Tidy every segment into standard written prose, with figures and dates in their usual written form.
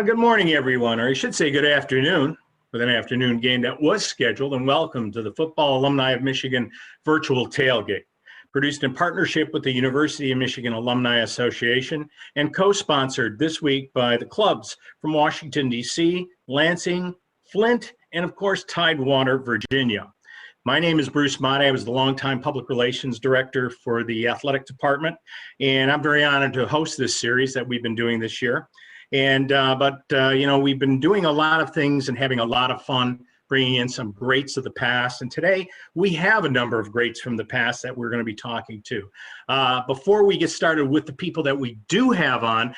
Good morning, everyone, or I should say good afternoon, with an afternoon game that was scheduled, and welcome to the Football Alumni of Michigan Virtual Tailgate, produced in partnership with the University of Michigan Alumni Association and co-sponsored this week by the clubs from Washington, D.C., Lansing, Flint, and of course, Tidewater, Virginia. My name is Bruce Motte. I was the longtime public relations director for the athletic department, and I'm very honored to host this series that we've been doing this year. And we've been doing a lot of things and having a lot of fun, bringing in some greats of the past. And today we have a number of greats from the past that we're going to be talking to. Before we get started with the people that we do have on,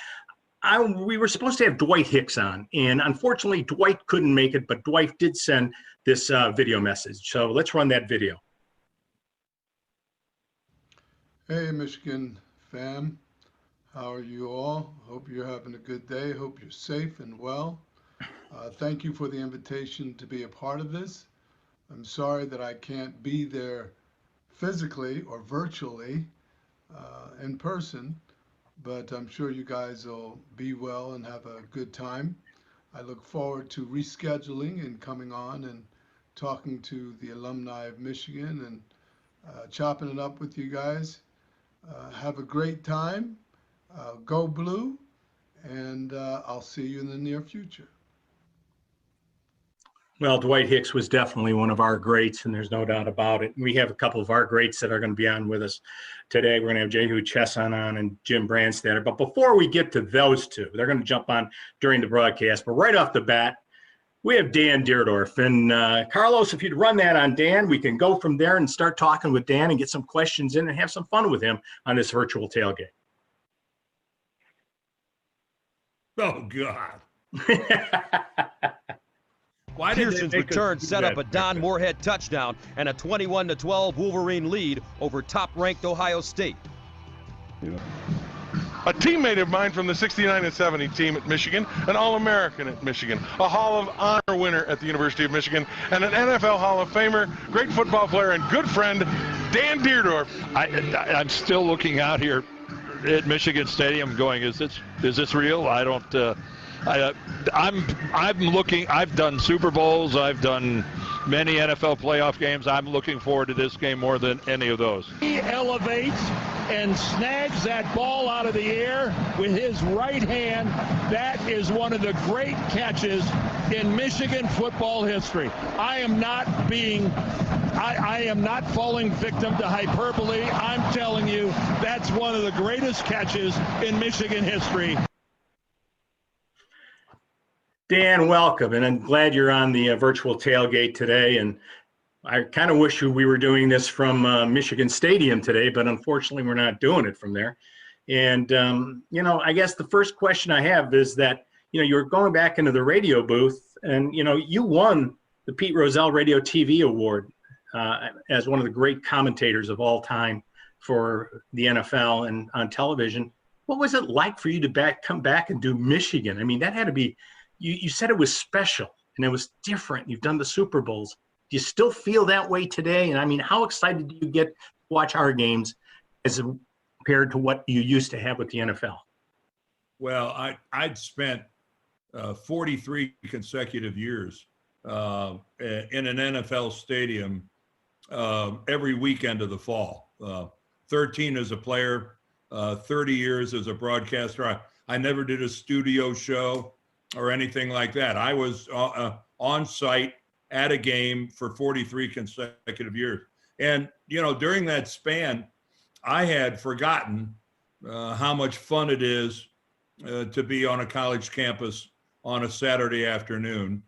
we were supposed to have Dwight Hicks on, and unfortunately Dwight couldn't make it, but Dwight did send this video message. So let's run that video. Hey, Michigan fam. How are you all? Hope you're having a good day. Hope you're safe and well. Thank you for the invitation to be a part of this. I'm sorry that I can't be there physically or virtually in person, but I'm sure you guys will be well and have a good time. I look forward to rescheduling and coming on and talking to the alumni of Michigan and chopping it up with you guys. Have a great time. Go Blue, and I'll see you in the near future. Well, Dwight Hicks was definitely one of our greats, and there's no doubt about it. We have a couple of our greats that are going to be on with us today. We're going to have Jehu Chesson on and Jim Brandstatter. But before we get to those two, they're going to jump on during the broadcast. But right off the bat, we have Dan Dierdorf. And Carlos, if you'd run that on Dan, we can go from there and start talking with Dan and get some questions in and have some fun with him on this virtual tailgate. Oh, God. Pearson's return set up a Don Moorhead touchdown and a 21-12 Wolverine lead over top-ranked Ohio State. A teammate of mine from the 69 and 70 team at Michigan, an All-American at Michigan, a Hall of Honor winner at the University of Michigan, and an NFL Hall of Famer, great football player and good friend, Dan Dierdorf. I'm still looking out here at Michigan Stadium going, is this real? I don't, I'm looking, I've done Super Bowls, I've done many NFL playoff games. I'm looking forward to this game more than any of those. He elevates and snags that ball out of the air with his right hand. That is one of the great catches in Michigan football history. I am not falling victim to hyperbole. I'm telling you, that's one of the greatest catches in Michigan history. Dan, welcome, and I'm glad you're on the virtual tailgate today. And I kind of wish we were doing this from Michigan Stadium today, but unfortunately we're not doing it from there. And, I guess the first question I have is that, you're going back into the radio booth and, you won the Pete Rozelle Radio TV Award as one of the great commentators of all time for the NFL and on television. What was it like for you to come back and do Michigan? I mean, that had to be, you said it was special and it was different. You've done the Super Bowls. Do you still feel that way today? And I mean, how excited do you get to watch our games as compared to what you used to have with the NFL? Well, I'd spent 43 consecutive years in an NFL stadium every weekend of the fall. 13 as a player, 30 years as a broadcaster. I never did a studio show or anything like that. I was on site at a game for 43 consecutive years. And, during that span, I had forgotten how much fun it is to be on a college campus on a Saturday afternoon,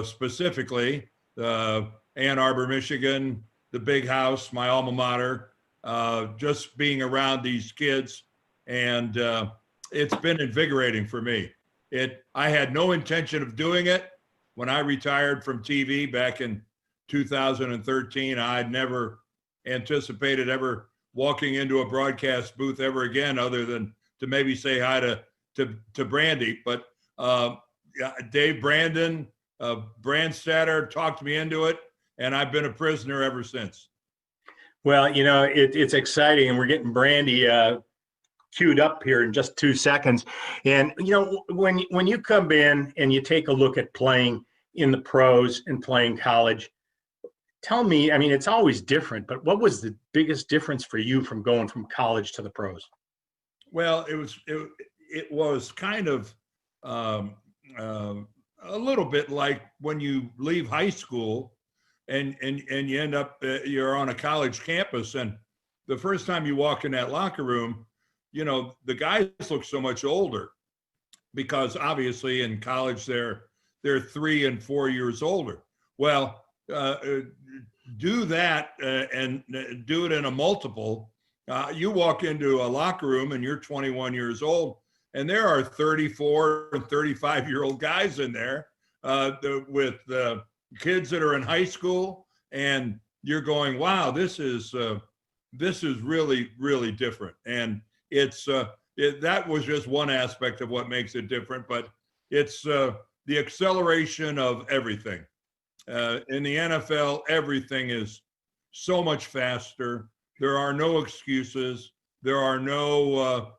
specifically Ann Arbor, Michigan, the big house, my alma mater, just being around these kids. And it's been invigorating for me. I had no intention of doing it. When I retired from TV back in 2013, I'd never anticipated ever walking into a broadcast booth ever again, other than to maybe say hi to Brandy. But Dave Brandon, Brandstatter talked me into it, and I've been a prisoner ever since. Well, it's exciting, and we're getting Brandy queued up here in just 2 seconds. And, you know, when you come in and you take a look at playing in the pros and playing college, tell me, I mean, it's always different, but what was the biggest difference for you from going from college to the pros? Well, it was kind of a little bit like when you leave high school and you end up, you're on a college campus, and the first time you walk in that locker room, you know, the guys look so much older because obviously in college they're 3 and 4 years older. Well, do that and do it in a multiple. You walk into a locker room and you're 21 years old, and there are 34 and 35-year-old guys in there with kids that are in high school, and you're going, wow, this is really, really different. And that was just one aspect of what makes it different, but it's the acceleration of everything. In the NFL, everything is so much faster. There are no excuses. There are no,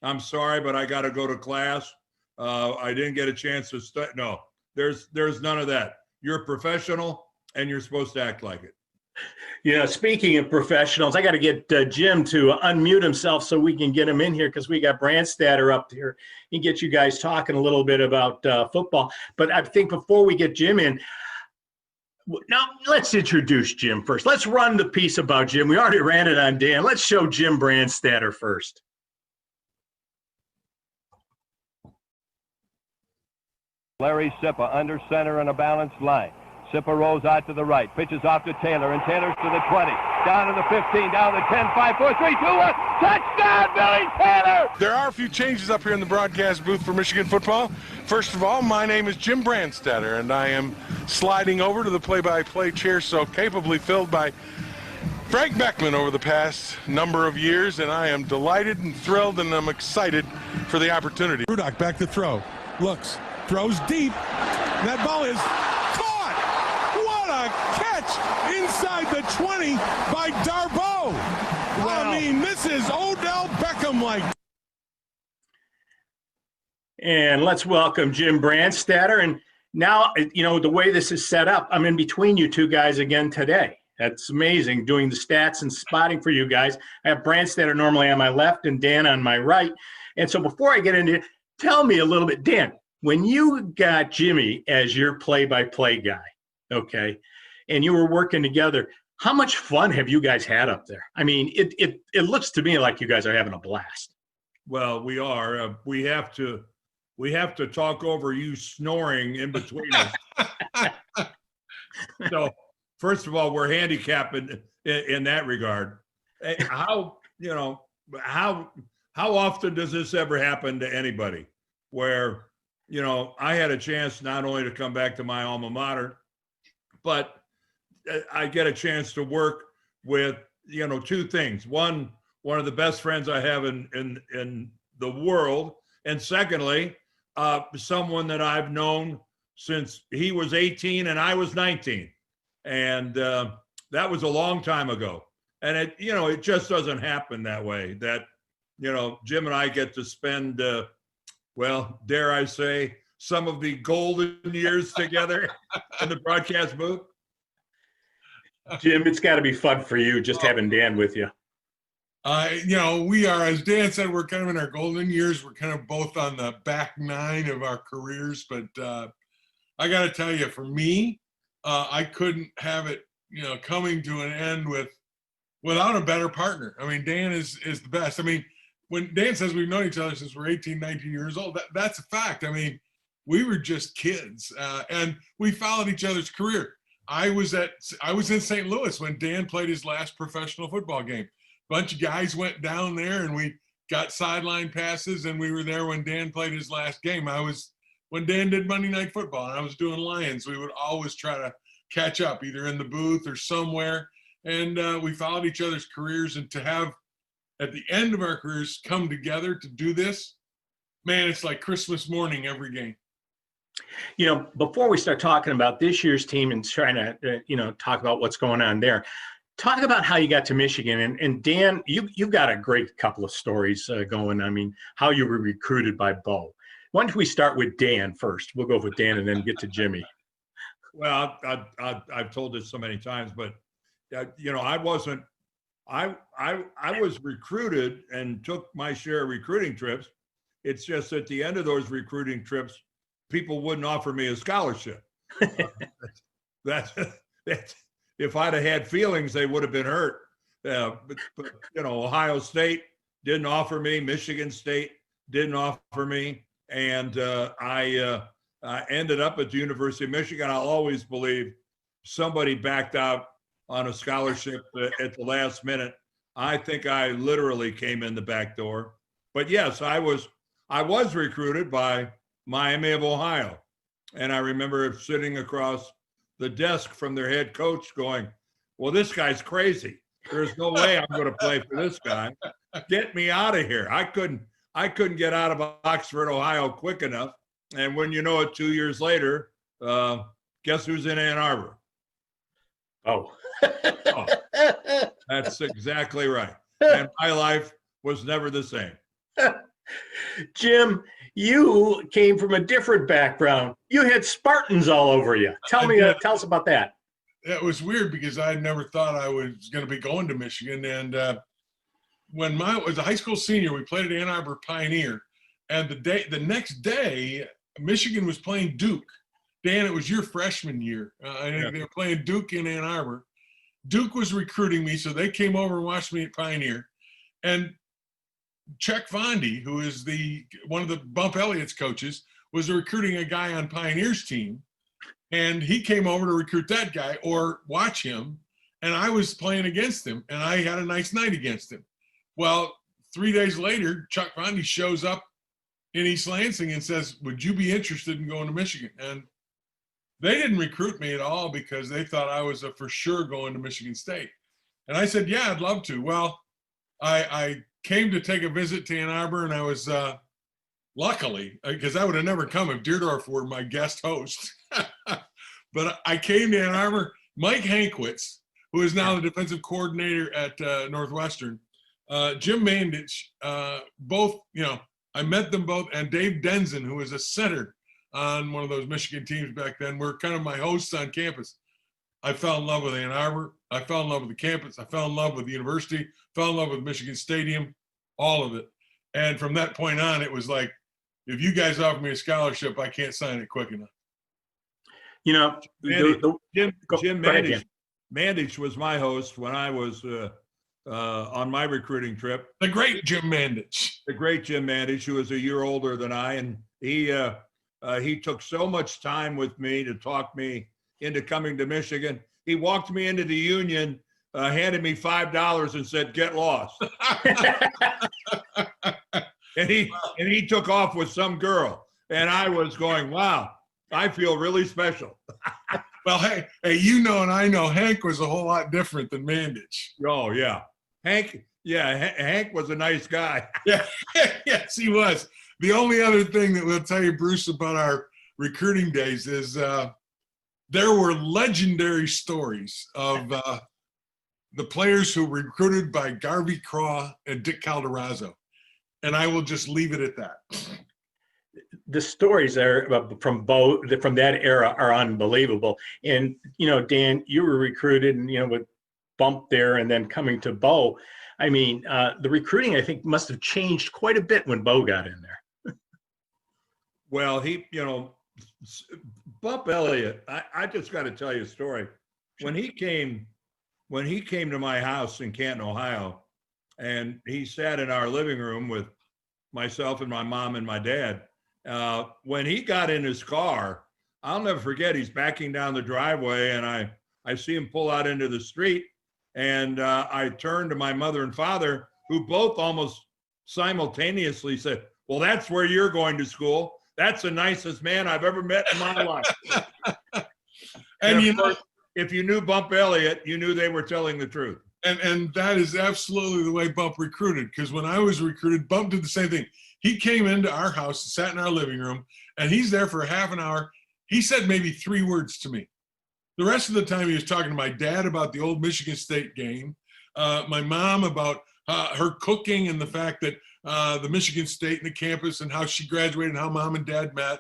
I'm sorry, but I got to go to class. I didn't get a chance to study. No, there's none of that. You're a professional and you're supposed to act like it. Yeah, speaking of professionals, I got to get Jim to unmute himself so we can get him in here, because we got Brandstatter up here and get you guys talking a little bit about football. But I think before we get Jim in, now let's introduce Jim first. Let's run the piece about Jim. We already ran it on Dan. Let's show Jim Brandstatter first. Larry Sippa under center in a balanced line. Sippa rolls out to the right, pitches off to Taylor, and Taylor's to the 20, down to the 15, down to the 10, 5, 4, 3, 2, 1, touchdown, Billy Taylor! There are a few changes up here in the broadcast booth for Michigan football. First of all, my name is Jim Brandstatter, and I am sliding over to the play-by-play chair so capably filled by Frank Beckman over the past number of years, and I am delighted and thrilled, and I'm excited for the opportunity. Rudock back to throw, looks, throws deep, that ball is caught! What a catch inside the 20 by Darboh! Wow. I mean, this is Odell Beckham-like. And let's welcome Jim Brandstatter. And now, you know, the way this is set up, I'm in between you two guys again today. That's amazing, doing the stats and spotting for you guys. I have Brandstatter normally on my left and Dan on my right. And so before I get into it, tell me a little bit, Dan, when you got Jimmy as your play-by-play guy, okay, and you were working together, how much fun have you guys had up there? I mean, it looks to me like you guys are having a blast. Well, we are. We have to talk over you snoring in between us. So, first of all, we're handicapped in that regard. How often does this ever happen to anybody where, you know, I had a chance not only to come back to my alma mater, but I get a chance to work with, you know, two things. One of the best friends I have in the world. And secondly, someone that I've known since he was 18 and I was 19. And that was a long time ago. And it just doesn't happen that way, that, you know, Jim and I get to spend, well, dare I say, some of the golden years together in the broadcast booth. Jim, it's got to be fun for you just having Dan with you. We are, as Dan said, we're kind of in our golden years. We're kind of both on the back nine of our careers. But I got to tell you, for me, I couldn't have it, coming to an end without a better partner. I mean, Dan is the best. I mean, when Dan says we've known each other since we're 18, 19 years old, that's a fact. I mean, we were just kids, and we followed each other's career. I was in St. Louis when Dan played his last professional football game. Bunch of guys went down there and we got sideline passes, and we were there when Dan played his last game. When Dan did Monday Night Football and I was doing Lions, we would always try to catch up either in the booth or somewhere. And we followed each other's careers, and to have at the end of our careers come together to do this, man, it's like Christmas morning every game. You know, before we start talking about this year's team and trying to, talk about what's going on there, talk about how you got to Michigan. And Dan, you've got a great couple of stories going. I mean, how you were recruited by Bo. Why don't we start with Dan first? We'll go with Dan and then get to Jimmy. Well, I've told this so many times, but I wasn't. I was recruited and took my share of recruiting trips. It's just at the end of those recruiting trips, people wouldn't offer me a scholarship. That if I'd have had feelings, they would have been hurt. But Ohio State didn't offer me. Michigan State didn't offer me, and I ended up at the University of Michigan. I'll always believe somebody backed out on a scholarship at the last minute. I think I literally came in the back door. But yes, I was recruited by Miami of Ohio. And I remember sitting across the desk from their head coach going, well, this guy's crazy. There's no way I'm going to play for this guy. Get me out of here. I couldn't get out of Oxford, Ohio quick enough. And when you know it, 2 years later, guess who's in Ann Arbor? Oh. Oh, that's exactly right. And my life was never the same. Jim, you came from a different background. You had Spartans all over you. Tell us about that. It was weird because I never thought I was going to be going to Michigan. And when I was a high school senior, we played at Ann Arbor Pioneer. And the next day, Michigan was playing Duke. Dan, it was your freshman year. I think they were playing Duke in Ann Arbor. Duke was recruiting me, so they came over and watched me at Pioneer. And Chuck Fondy, who is one of the Bump Elliott's coaches, was recruiting a guy on Pioneer's team. And he came over to recruit that guy or watch him. And I was playing against him, and I had a nice night against him. Well, 3 days later, Chuck Fondy shows up in East Lansing and says, would you be interested in going to Michigan? And they didn't recruit me at all because they thought I was for sure going to Michigan State. And I said, yeah, I'd love to. Well, I came to take a visit to Ann Arbor, and I was luckily, because I would have never come if Deerdorf were my guest host. But I came to Ann Arbor. Mike Hankwitz, who is now the defensive coordinator at Northwestern, Jim Mandich, both, I met them both, and Dave Denson, who was a center on one of those Michigan teams back then, were kind of my hosts on campus. I fell in love with Ann Arbor. I fell in love with the campus. I fell in love with the university, fell in love with Michigan Stadium, all of it. And from that point on, it was like, if you guys offer me a scholarship, I can't sign it quick enough. Jim Mandich was my host when I was on my recruiting trip. The great Jim Mandich. The great Jim Mandich, who was a year older than I, and he took so much time with me to talk me into coming to Michigan. He walked me into the Union, handed me $5 and said, "Get lost." and he took off with some girl, and I was going, "Wow, I feel really special." Well, hey, and I know Hank was a whole lot different than Mandich. Oh yeah, Hank was a nice guy. Yeah, yes, he was. The only other thing that we'll tell you, Bruce, about our recruiting days is there were legendary stories of the players who were recruited by Garvey Craw and Dick Calderazzo. And I will just leave it at that. The stories from that era are unbelievable. And, Dan, you were recruited and, with Bump there and then coming to Bo. I mean, the recruiting, I think, must have changed quite a bit when Bo got in there. Well, Bump Elliott, I just got to tell you a story. When he came to my house in Canton, Ohio, and he sat in our living room with myself and my mom and my dad, when he got in his car, I'll never forget, he's backing down the driveway, and I see him pull out into the street, and I turned to my mother and father, who both almost simultaneously said, "Well, that's where you're going to school. That's the nicest man I've ever met in my life." And of course, if you knew Bump Elliott, you knew they were telling the truth. And that is absolutely the way Bump recruited, because when I was recruited, Bump did the same thing. He came into our house, sat in our living room, and he's there for half an hour. He said maybe 3 words to me. The rest of the time he was talking to my dad about the old Michigan State game, my mom about her cooking and the fact that the Michigan State and the campus and how she graduated and how mom and dad met,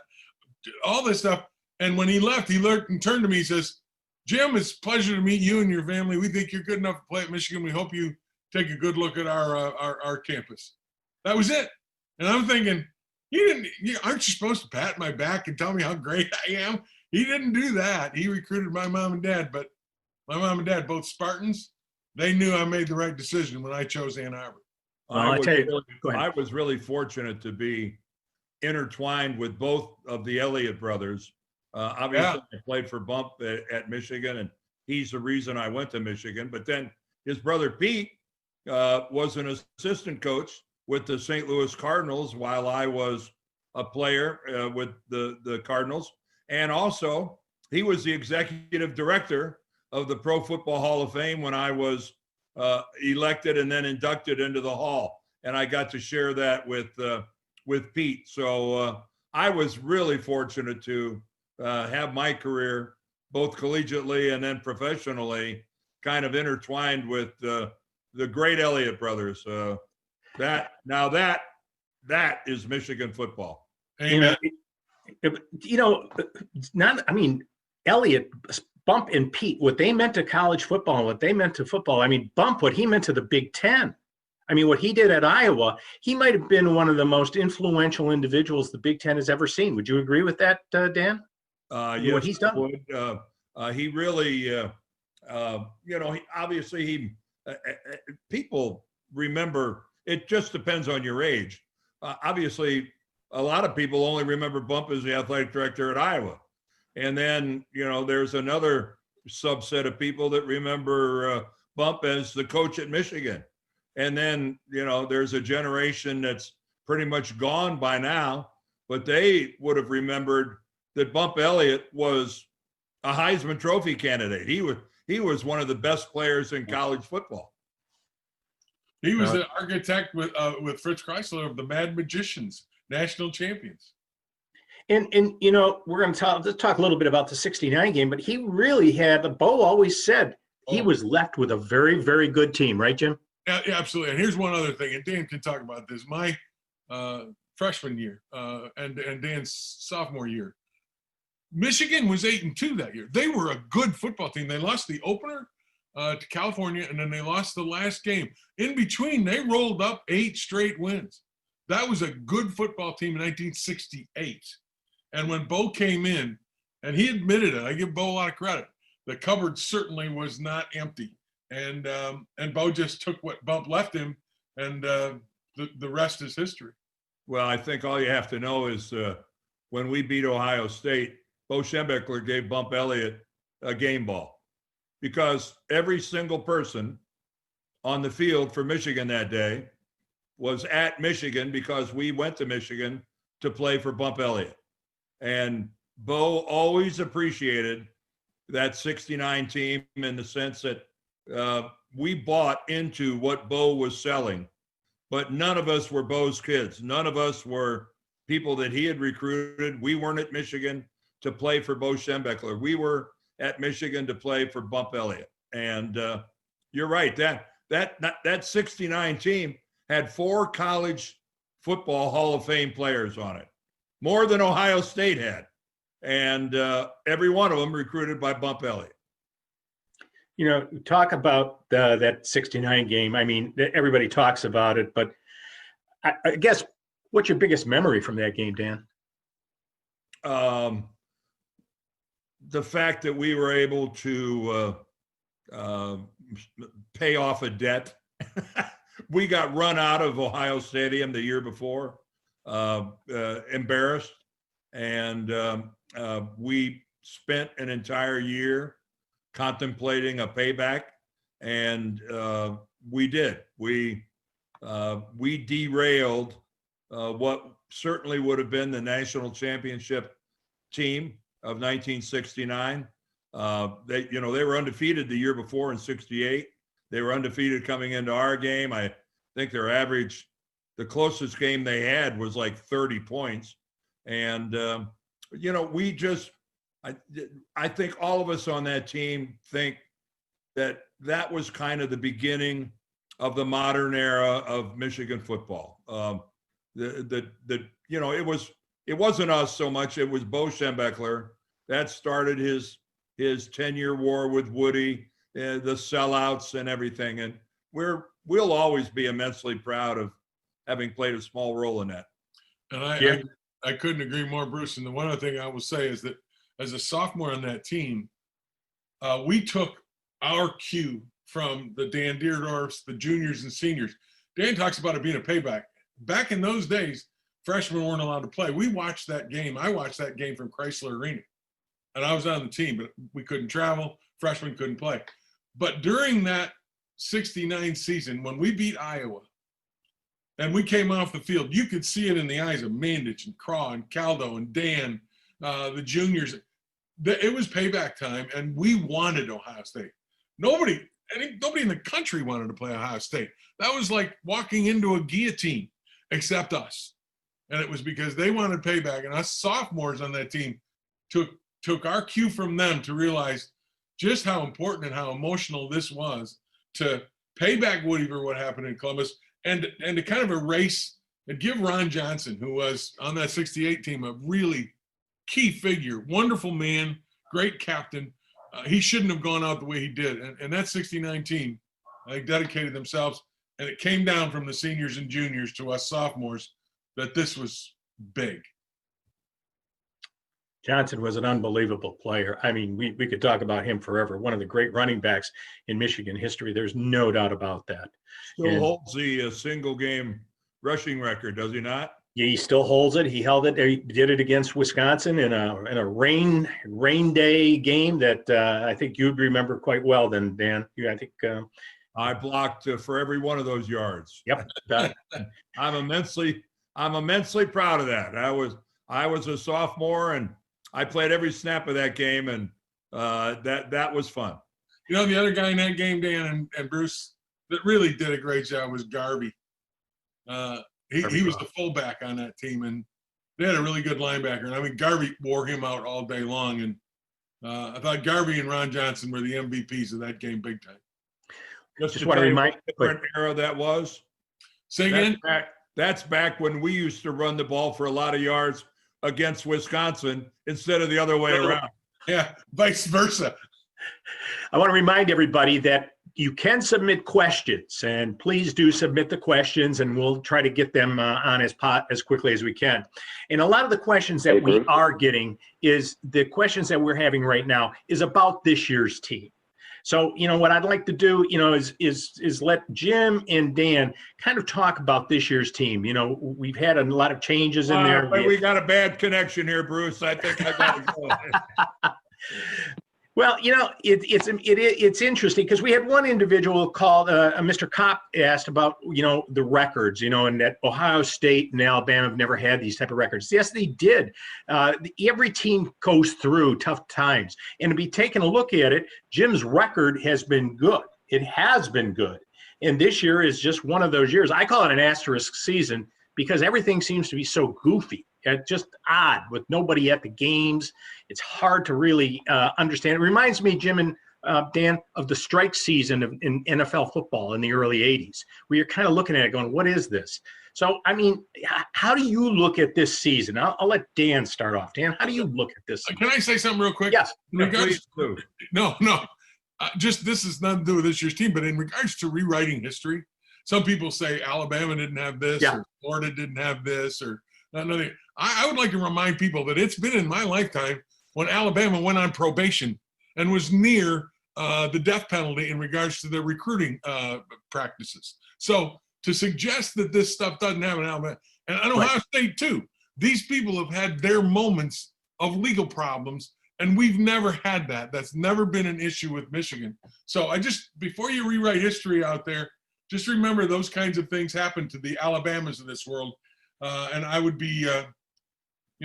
all this stuff. And when he left, he looked and turned to me, he says, Jim, it's a pleasure to meet you and your family. We think you're good enough to play at Michigan. We hope you take a good look at our campus. That was it. And I'm thinking, aren't you supposed to pat my back and tell me how great I am? He didn't do that. He recruited my mom and dad, but my mom and dad, both Spartans, they knew I made the right decision when I chose Ann Arbor. I was really fortunate to be intertwined with both of the Elliott brothers. Obviously, I played for Bump at Michigan, and he's the reason I went to Michigan. But then his brother Pete was an assistant coach with the St. Louis Cardinals while I was a player with the Cardinals. And also, he was the executive director of the Pro Football Hall of Fame when I was elected and then inducted into the Hall. And I got to share that with Pete. So I was really fortunate to have my career, both collegiately and then professionally, kind of intertwined with the great Elliott brothers. That is Michigan football. Amen. Elliott, Bump, and Pete, what they meant to college football and what they meant to football. I mean, Bump, what he meant to the Big Ten. I mean, what he did at Iowa, he might have been one of the most influential individuals the Big Ten has ever seen. Would you agree with that, Dan? Yes, what he's done. He really, people remember. It just depends on your age. Obviously, a lot of people only remember Bump as the athletic director at Iowa. And then, there's another subset of people that remember Bump as the coach at Michigan. And then, there's a generation that's pretty much gone by now, but they would have remembered that Bump Elliott was a Heisman Trophy candidate. He was one of the best players in college football. He was the architect with Fritz Chrysler of the Mad Magicians, national champions. And we're going to talk a little bit about the 69 game, but he really had, Bo always said he was left with a very, very good team, right, Jim? Yeah, absolutely. And here's one other thing, and Dan can talk about this. My freshman year and Dan's sophomore year, Michigan was 8-2 that year. They were a good football team. They lost the opener to California, and then they lost the last game. In between, they rolled up 8 straight wins. That was a good football team in 1968. And when Bo came in, and he admitted it, I give Bo a lot of credit, the cupboard certainly was not empty. And Bo just took what Bump left him, and the rest is history. Well, I think all you have to know is when we beat Ohio State, Bo Schembechler gave Bump Elliott a game ball because every single person on the field for Michigan that day was at Michigan because we went to Michigan to play for Bump Elliott. And Bo always appreciated that 69 team in the sense that we bought into what Bo was selling, but none of us were Bo's kids. None of us were people that he had recruited. We weren't at Michigan to play for Bo Schembechler. We were at Michigan to play for Bump Elliott. And you're right, that 69 team had 4 college football Hall of Fame players on it, more than Ohio State had. And every one of them recruited by Bump Elliott. Talk about that 69 game. I mean, everybody talks about it, but I guess what's your biggest memory from that game, Dan? The fact that we were able to pay off a debt. We got run out of Ohio Stadium the year before, embarrassed. And we spent an entire year contemplating a payback, and we did. We derailed what certainly would have been the national championship team of 1969. They were undefeated the year before in 68. They were undefeated coming into our game. I think their average, the closest game they had was like 30 points. And, we just I think all of us on that team think that was kind of the beginning of the modern era of Michigan football. It wasn't us so much. It was Bo Schembechler that started his 10-year war with Woody, the sellouts and everything. And we'll always be immensely proud of having played a small role in that. And I couldn't agree more, Bruce. And the one other thing I will say is that as a sophomore on that team, we took our cue from the Dan Deerdorfs, the juniors and seniors. Dan talks about it being a payback. Back in those days, freshmen weren't allowed to play. We watched that game. I watched that game from Chrysler Arena. And I was on the team, but we couldn't travel. Freshmen couldn't play. But during that 69 season, when we beat Iowa and we came off the field, you could see it in the eyes of Mandich and Craw and Caldo and Dan, the juniors. It was payback time, and we wanted Ohio State. Nobody in the country wanted to play Ohio State. That was like walking into a guillotine, except us. And it was because they wanted payback, and us sophomores on that team took our cue from them to realize just how important and how emotional this was to pay back Woody for what happened in Columbus, and to kind of erase and give Ron Johnson, who was on that 68 team, a really key figure, wonderful man, great captain. He shouldn't have gone out the way he did. And that 69 team, they dedicated themselves, and it came down from the seniors and juniors to us sophomores that this was big. Johnson was an unbelievable player. I mean, we could talk about him forever. One of the great running backs in Michigan history. There's no doubt about that. Still holds the single game rushing record, does he not? Yeah, he still holds it. He held it. He did it against Wisconsin in a rain day game that I think you'd remember quite well. Then, Dan, I think I blocked for every one of those yards. Yep. I'm immensely proud of that. I was a sophomore, and I played every snap of that game, and that was fun. You know, the other guy in that game, Dan and Bruce, that really did a great job was Garvey. He was the fullback on that team, and they had a really good linebacker. And I mean, Garvey wore him out all day long. And I thought Garvey and Ron Johnson were the MVPs of that game big time. Just want to remind you what era that was. Say again? That's back when we used to run the ball for a lot of yards against Wisconsin instead of the other way around. Yeah, vice versa. I want to remind everybody that you can submit questions, and please do submit the questions, and we'll try to get them on as quickly as we can. And a lot of the questions that we are getting is the questions that we're having right now is about this year's team. So, you know, what I'd like to do, you know, is let Jim and Dan kind of talk about this year's team. You know, we've had a lot of changes in there. We got a bad connection here, Bruce. I think I got to go. Well, you know, it's interesting because we had one individual called Mr. Kopp asked about, you know, the records, you know, and that Ohio State and Alabama have never had these type of records. Yes, they did. Every team goes through tough times, and to be taking a look at it, Jim's record has been good. It has been good, and this year is just one of those years. I call it an asterisk season because everything seems to be so goofy. It's just odd with nobody at the games. It's hard to really understand. It reminds me, Jim and Dan, of the strike season in NFL football in the early 80s, where you're kind of looking at it going, what is this? So, I mean, how do you look at this season? I'll let Dan start off. Dan, how do you look at this? Can I say something real quick? Yes. No. Just this is nothing to do with this year's team, but in regards to rewriting history, some people say Alabama didn't have this, or Florida didn't have this, or nothing. I would like to remind people that it's been in my lifetime when Alabama went on probation and was near the death penalty in regards to their recruiting practices. So to suggest that this stuff doesn't happen in Alabama, and Ohio State too, these people have had their moments of legal problems, and we've never had that. That's never been an issue with Michigan. So before you rewrite history out there, just remember those kinds of things happen to the Alabamas of this world. And I would be,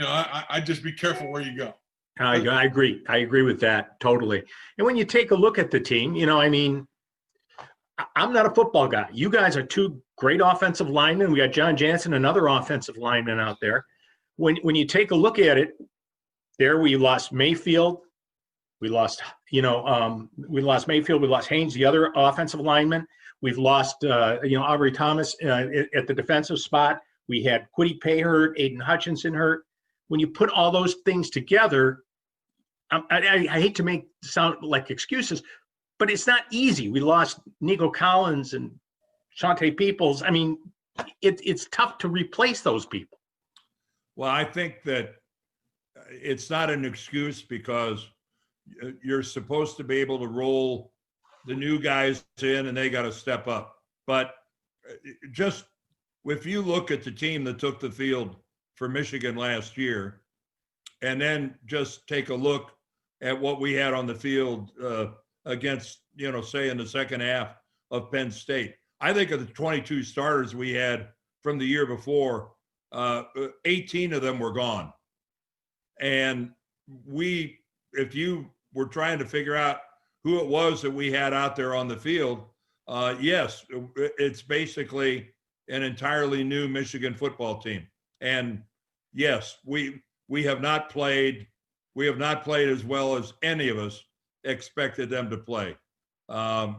I'd just be careful where you go. I agree. I agree with that totally. And when you take a look at the team, you know, I mean, I'm not a football guy. You guys are two great offensive linemen. We got John Jansen, another offensive lineman out there. When you take a look at it, There we lost Mayfield. We lost, we lost Mayfield. We lost Haynes, the other offensive lineman. We've lost, Aubrey Thomas at the defensive spot. We had Kwity Paye hurt, Aiden Hutchinson hurt. When you put all those things together, I hate to make it sound like excuses, but it's not easy. We lost Nico Collins and Shante Peoples. I mean, it's tough to replace those people. Well, I think that it's not an excuse because you're supposed to be able to roll the new guys in and they got to step up. But just if you look at the team that took the field for Michigan last year, and then just take a look at what we had on the field against, say in the second half of Penn State. I think of the 22 starters we had from the year before, 18 of them were gone. And if you were trying to figure out who it was that we had out there on the field, yes, it's basically an entirely new Michigan football team. And yes, we have not played as well as any of us expected them to play. I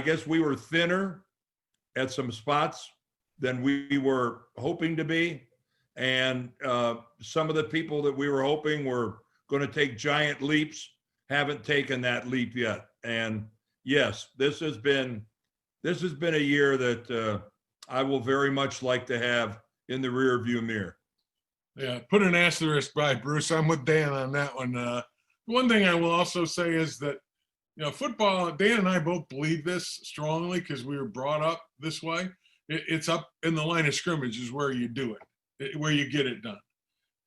guess we were thinner at some spots than we were hoping to be. And some of the people that we were hoping were going to take giant leaps haven't taken that leap yet. And yes, this has been a year that I will very much like to have in the rear view mirror. Yeah, put an asterisk by Bruce. I'm with Dan on that one. One thing I will also say is that, football, Dan and I both believe this strongly because we were brought up this way. It's up in the line of scrimmage is where you do it, where you get it done.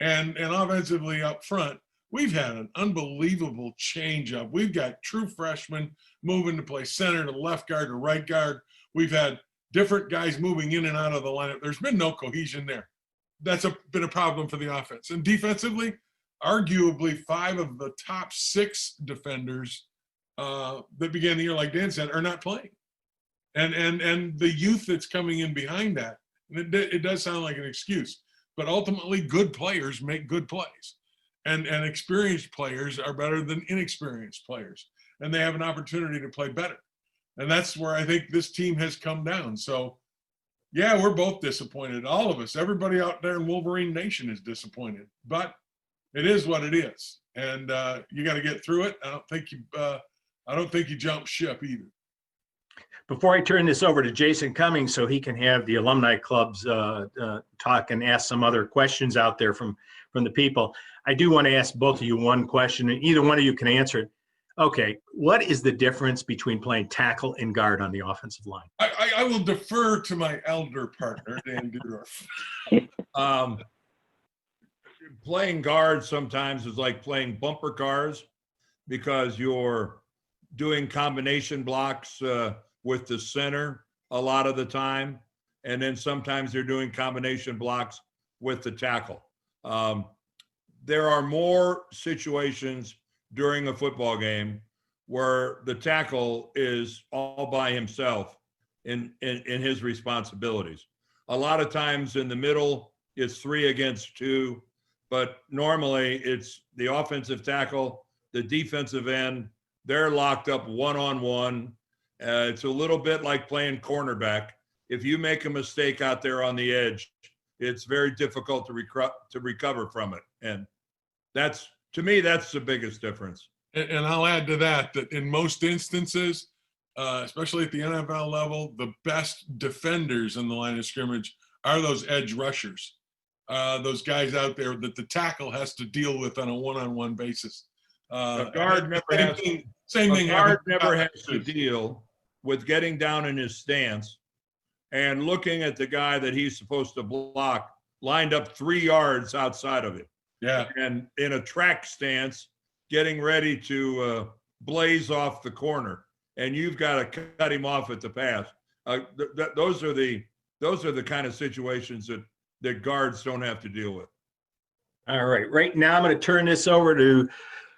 And offensively up front, we've had an unbelievable change up. We've got true freshmen moving to play center to left guard to right guard. We've had different guys moving in and out of the lineup. There's been no cohesion there. That's been a problem for the offense. And defensively, arguably 5 of the top 6 defenders that began the year, like Dan said, are not playing. And the youth that's coming in behind that, it does sound like an excuse, but ultimately good players make good plays. And experienced players are better than inexperienced players. And they have an opportunity to play better. And that's where I think this team has come down. So, yeah, we're both disappointed. All of us, everybody out there in Wolverine Nation is disappointed. But it is what it is. And you got to get through it. I don't think you jump ship either. Before I turn this over to Jason Cummings so he can have the alumni clubs talk and ask some other questions out there from the people, I do want to ask both of you one question, and either one of you can answer it. Okay, what is the difference between playing tackle and guard on the offensive line? I will defer to my elder partner, Dan Dudorf. Playing guard sometimes is like playing bumper cars because you're doing combination blocks with the center a lot of the time. And then sometimes they're doing combination blocks with the tackle. There are more situations during a football game where the tackle is all by himself in his responsibilities. A lot of times in the middle, it's 3 against 2, but normally it's the offensive tackle, the defensive end, they're locked up one-on-one. It's a little bit like playing cornerback. If you make a mistake out there on the edge, it's very difficult to recover from it. And that's, to me, that's the biggest difference. And I'll add to that in most instances, especially at the NFL level, the best defenders in the line of scrimmage are those edge rushers, those guys out there that the tackle has to deal with on a one-on-one basis. A guard never has to deal with getting down in his stance and looking at the guy that he's supposed to block lined up 3 yards outside of it. Yeah. And in a track stance, getting ready to blaze off the corner, and you've got to cut him off at the pass. Those are the kind of situations that guards don't have to deal with. All right. Right now, I'm going to turn this over to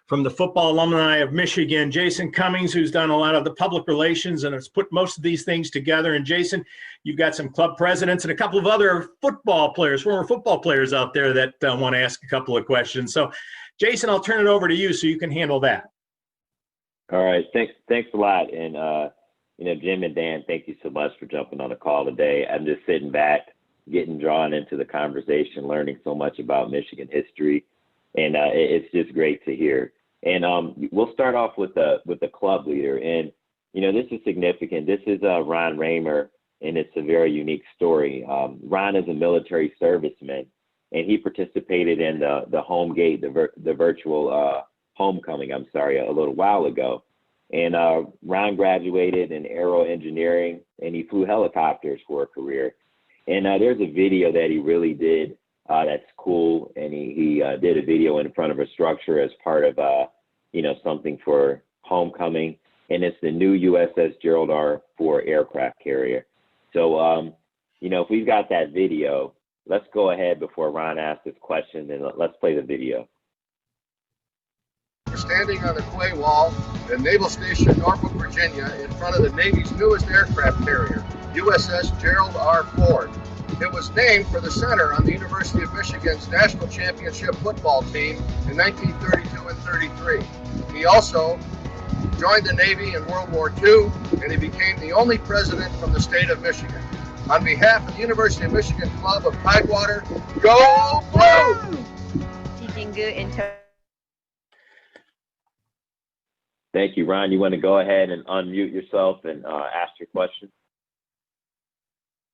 from the Football Alumni of Michigan, Jason Cummings, who's done a lot of the public relations and has put most of these things together. And Jason, you've got some club presidents and a couple of other football players, former football players out there that want to ask a couple of questions. So, Jason, I'll turn it over to you so you can handle that. All right. Thanks a lot. And, Jim and Dan, thank you so much for jumping on the call today. I'm just sitting back, getting drawn into the conversation, learning so much about Michigan history. And it's just great to hear. And we'll start off with the club leader. And, this is significant. This is Ron Raymer, and it's a very unique story. Ron is a military serviceman, and he participated in the home gate, the virtual homecoming, a little while ago. And Ron graduated in aero engineering, and he flew helicopters for a career. And there's a video that he really did that's cool, and he did a video in front of a structure as part of something for homecoming, and it's the new USS Gerald R. Ford aircraft carrier. So if we've got that video, let's go ahead before Ron asks his question, and let's play the video. We're standing on the quay wall at Naval Station, Norfolk, Virginia, in front of the Navy's newest aircraft carrier, USS Gerald R. Ford. It was named for the center on the University of Michigan's national championship football team in 1932 and 33. He also joined the Navy in World War II, and he became the only president from the state of Michigan. On behalf of the University of Michigan Club of Tidewater, go Blue! Thank you, Ron. You want to go ahead and unmute yourself and ask your question?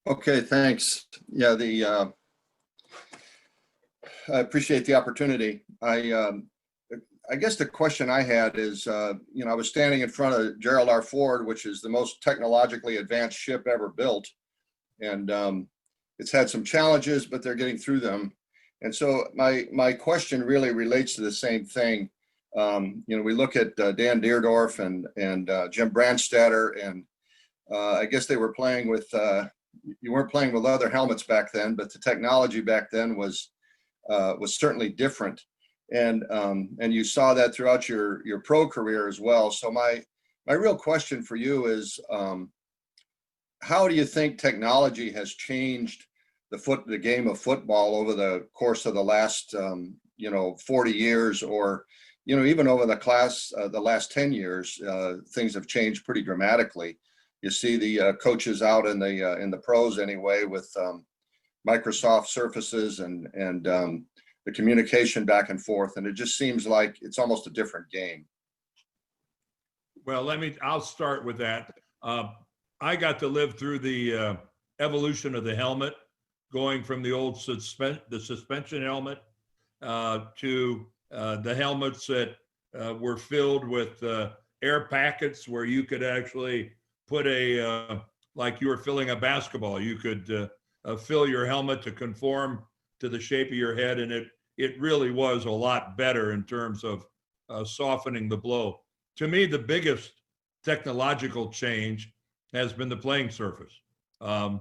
Okay, thanks. Yeah, I appreciate the opportunity. I guess the question I had is, I was standing in front of Gerald R. Ford, which is the most technologically advanced ship ever built. And it's had some challenges, but they're getting through them. And so my question really relates to the same thing. We look at Dan Deerdorf and Jim Brandstatter, and I guess they were playing with, you weren't playing with other helmets back then, but the technology back then was certainly different. And you saw that throughout your pro career as well. So my real question for you is, how do you think technology has changed the game of football over the course of the last 40 years, or even over the last 10 years? Things have changed pretty dramatically. You see the coaches out in the pros anyway with Microsoft Surfaces and the communication back and forth, and it just seems like it's almost a different game. Well, I'll start with that. I got to live through the evolution of the helmet, going from the old suspension helmet to the helmets that were filled with air packets, where you could actually put like you were filling a basketball. You could fill your helmet to conform to the shape of your head, and it really was a lot better in terms of softening the blow. To me, the biggest technological change has been the playing surface. I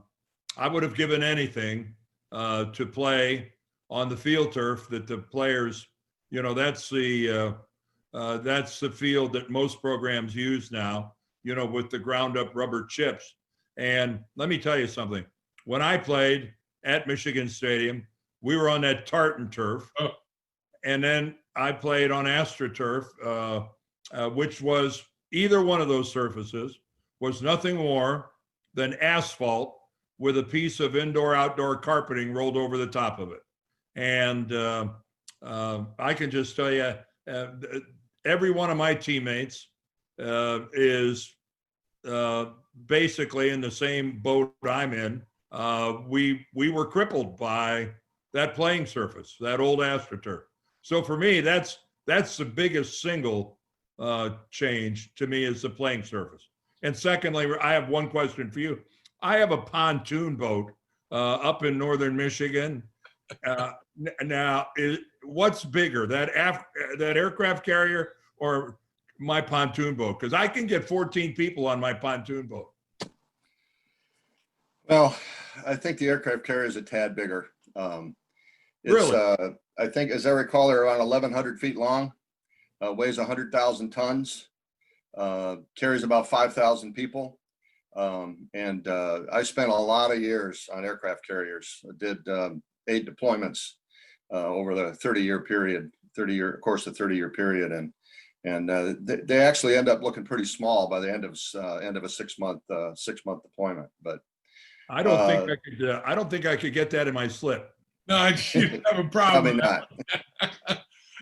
would have given anything to play on the field turf that the players, that's the field that most programs use now, with the ground up rubber chips. And let me tell you something. When I played at Michigan Stadium, we were on that tartan turf. Oh. And then I played on AstroTurf, which was, either one of those surfaces was nothing more than asphalt with a piece of indoor-outdoor carpeting rolled over the top of it. And I can just tell you, every one of my teammates is basically in the same boat I'm in. We were crippled by that playing surface, that old AstroTurf. So for me, that's the biggest single change to me, is the playing surface. And secondly, I have one question for you. I have a pontoon boat up in northern Michigan. Now, what's bigger, that aircraft carrier or my pontoon boat? Because I can get 14 people on my pontoon boat. Well, I think the aircraft carrier is a tad bigger. Really? I think, as I recall, they're around 1,100 feet long. weighs 100,000 tons, carries about 5,000 people. I spent a lot of years on aircraft carriers. I did 8 deployments over the 30-year period, 30-year period. They actually end up looking pretty small by the end of a 6-month deployment. But I don't think I could. I don't think I could get that in my slip. No, you have a problem. Probably not.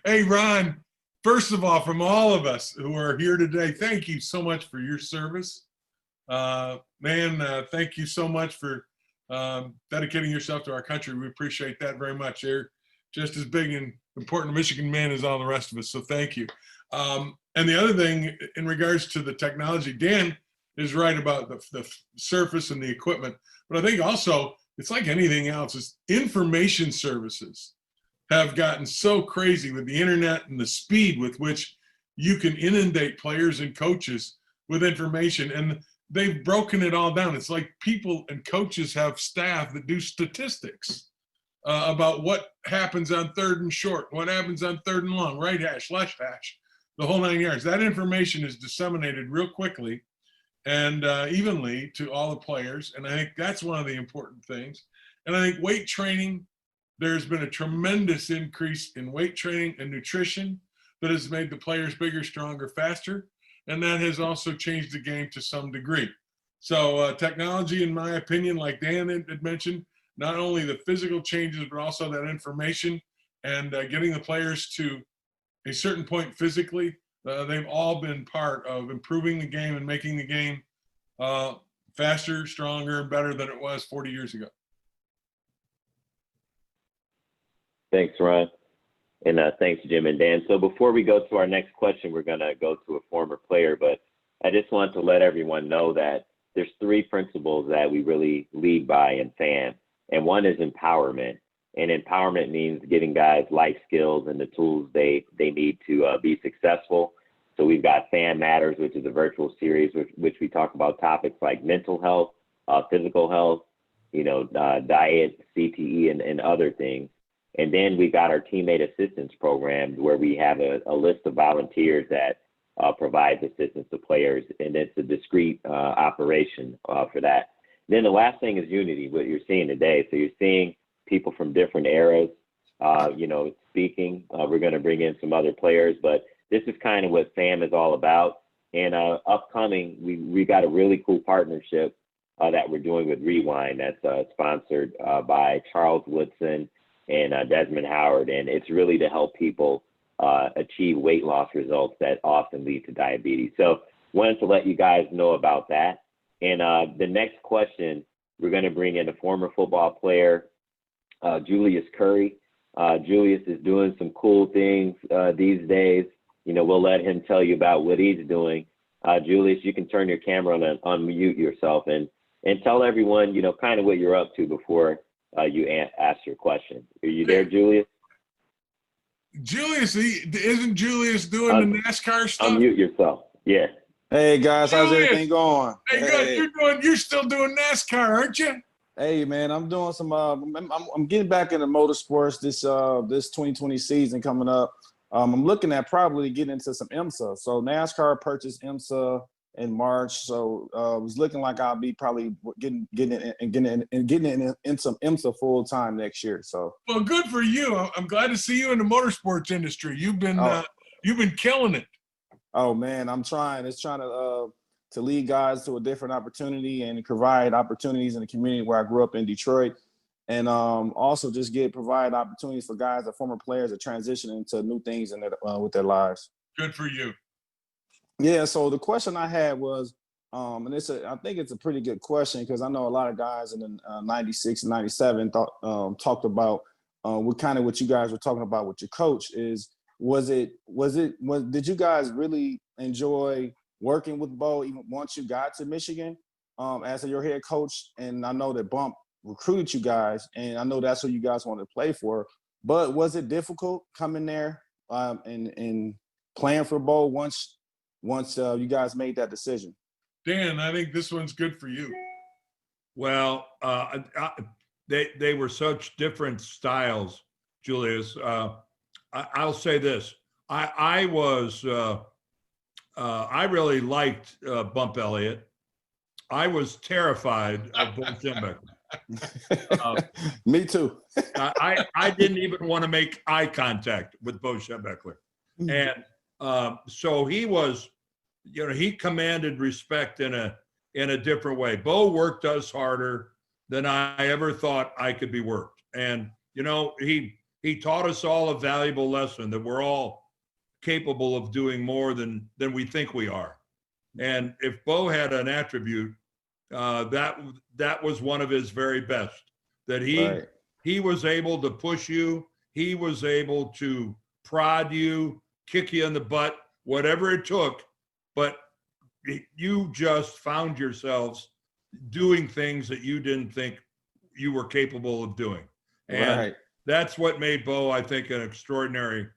Hey, Ron, first of all, from all of us who are here today, thank you so much for your service. Thank you so much for dedicating yourself to our country. We appreciate that very much. You're just as big and important a Michigan man as all the rest of us, so thank you. And the other thing, in regards to the technology, Dan is right about the surface and the equipment, but I think also it's like anything else, is information services have gotten so crazy with the internet and the speed with which you can inundate players and coaches with information, and they've broken it all down. It's like people and coaches have staff that do statistics about what happens on 3rd and short, what happens on 3rd and long, right hash, left hash, the whole 9 yards. That information is disseminated real quickly and evenly to all the players, and I think that's one of the important things. And I think weight training, there's been a tremendous increase in weight training and nutrition that has made the players bigger, stronger, faster, and that has also changed the game to some degree. So technology, in my opinion, like Dan had mentioned, not only the physical changes, but also that information and getting the players to a certain point physically, they've all been part of improving the game and making the game faster, stronger, and better than it was 40 years ago. Thanks, Ron. And thanks, Jim and Dan. So before we go to our next question, we're going to go to a former player, but I just want to let everyone know that there's 3 principles that we really lead by in FAM. And one is empowerment. And empowerment means giving guys life skills and the tools they need to be successful. So we've got FAM Matters, which is a virtual series, which we talk about topics like mental health, physical health, diet, CTE, and other things. And then we got our teammate assistance program, where we have a list of volunteers that provides assistance to players, and it's a discrete operation for that. Then the last thing is unity, what you're seeing today. So you're seeing people from different eras, speaking. We're going to bring in some other players, but this is kind of what FAM is all about. And upcoming, we got a really cool partnership that we're doing with Rewind that's sponsored by Charles Woodson and Desmond Howard, and it's really to help people achieve weight loss results that often lead to diabetes. So wanted to let you guys know about that. And the next question, we're going to bring in a former football player, Julius Curry. Julius is doing some cool things these days. We'll let him tell you about what he's doing. Julius, you can turn your camera on and unmute yourself and tell everyone, kind of what you're up to before you ask your question. Are you there, Julius? Julius, isn't Julius doing the NASCAR stuff? Unmute yourself. Yeah. Hey guys, how's Julius, everything going? Hey, good. You're still doing NASCAR, aren't you? Hey man, I'm doing some. I'm getting back into motorsports this 2020 season coming up. I'm looking at probably getting into some IMSA. So NASCAR purchased IMSA in March, so it was looking like I'll be probably getting in some IMSA full time next year. So well, good for you. I'm glad to see you in the motorsports industry. You've been killing it. Oh man, I'm trying. It's trying to lead guys to a different opportunity and provide opportunities in the community where I grew up in Detroit, and also just provide opportunities for guys that former players that transition into new things in with their lives. Good for you. Yeah. So the question I had was, and I think it's a pretty good question, because I know a lot of guys in the 96 and 97 talked about what you guys were talking about with your coach is. Did you guys really enjoy working with Bo even once you got to Michigan as your head coach? And I know that Bump recruited you guys, and I know that's who you guys wanted to play for. But was it difficult coming there and playing for Bo once you guys made that decision? Dan, I think this one's good for you. Well, they were such different styles, Julius. I'll say this. I really liked Bump Elliott. I was terrified of Bo Schembechler. Me too. I didn't even want to make eye contact with Bo Schembechler. And so he was, he commanded respect in a different way. Bo worked us harder than I ever thought I could be worked. And, he taught us all a valuable lesson that we're all capable of doing more than we think we are. And if Bo had an attribute, that was one of his very best, that he was able to push you. He was able to prod you, kick you in the butt, whatever it took. But you just found yourselves doing things that you didn't think you were capable of doing. And that's what made Bo, I think, an extraordinary